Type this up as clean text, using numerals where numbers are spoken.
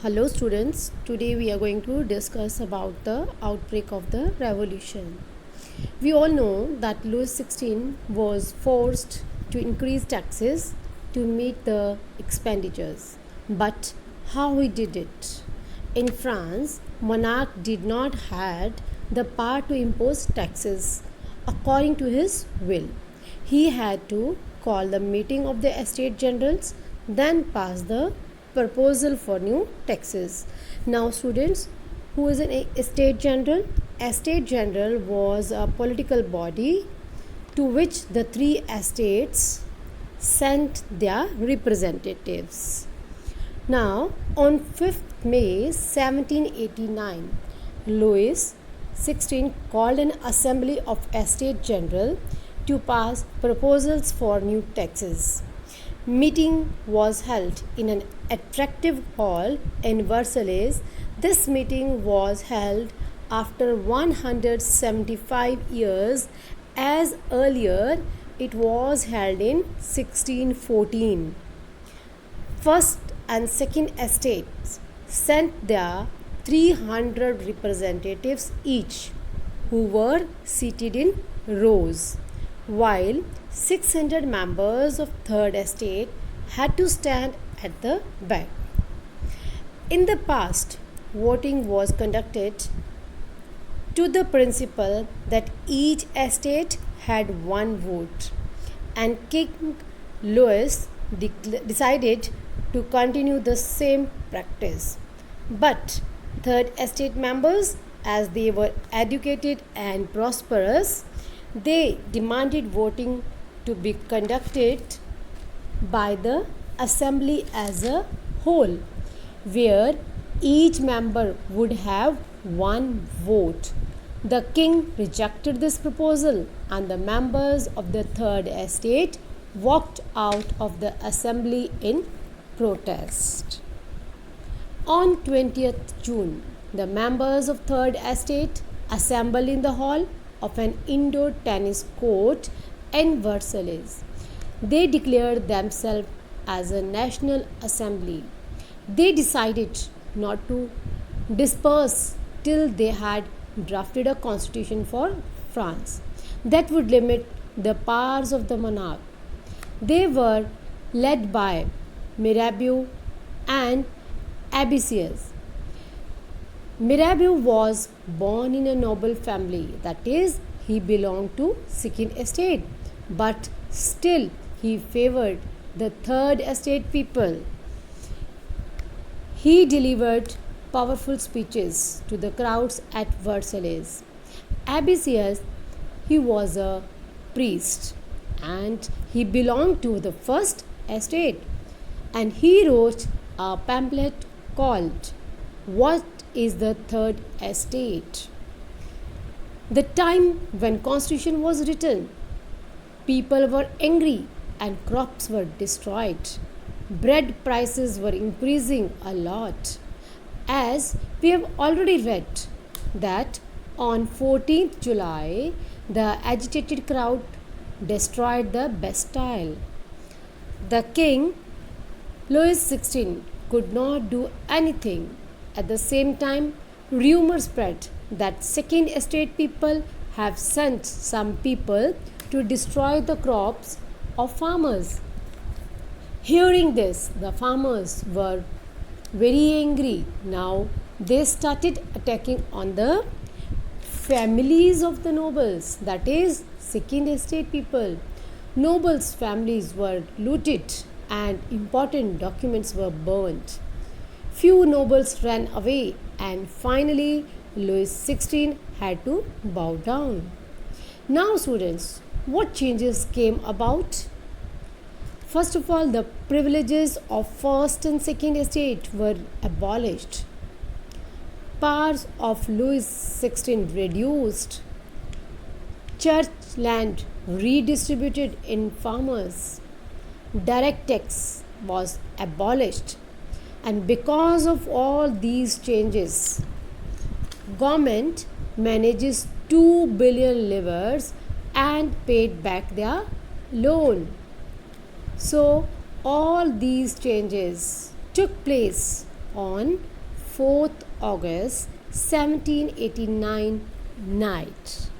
Hello students, today we are going to discuss about the outbreak of the revolution. We all know that Louis XVI was forced to increase taxes to meet the expenditures. But how he did it? In France, monarch did not had the power to impose taxes according to his will. He had to call the meeting of the Estate Generals, then pass the proposal for new taxes. Now, students, who is an Estate General? Estate General was a political body to which the three estates sent their representatives. Now, on 5th May 1789, Louis XVI called an assembly of Estate General to pass proposals for new taxes. Meeting was held in an attractive hall in Versailles. This meeting was held after 175 years, as earlier it was held in 1614. First and second estates sent their 300 representatives each, who were seated in rows, while 600 members of third estate had to stand at the back. In the past, voting was conducted to the principle that each estate had one vote, and King Louis decided to continue the same practice. But third estate members, as they were educated and prosperous, they demanded voting to be conducted by the assembly as a whole, where each member would have one vote. The king rejected this proposal, and the members of the third estate walked out of the assembly in protest. On 20th June, the members of third estate assembled in the hall of an indoor tennis court in Versailles. They declared themselves as a national assembly. They decided not to disperse till they had drafted a constitution for France that would limit the powers of the monarch. They were led by Mirabeau and Abbassias. Mirabeau was born in a noble family, that is, he belonged to second estate, but still he favored the third estate people. He delivered powerful speeches to the crowds at Versailles. Abbassias, he was a priest and he belonged to the first estate, and he wrote a pamphlet called What is the Third Estate? The time when constitution was written, people were angry and crops were destroyed. Bread prices were increasing a lot. As we have already read that on 14th July, the agitated crowd destroyed the Bastille. The king, Louis XVI, could not do anything. At the same time, rumors spread that second estate people have sent some people to destroy the crops of farmers. Hearing this, the farmers were very angry. Now they started attacking on the families of the nobles, that is, second estate people. Nobles' families were looted and important documents were burnt. Few nobles ran away, and finally Louis XVI had to bow down. Now, students, what changes came about? First of all, the privileges of first and second estate were abolished. Powers of Louis XVI reduced. Church land redistributed in farmers. Direct tax was abolished. And because of all these changes, government manages 2 billion livres and paid back their loan. So all these changes took place on 4th August 1789 night.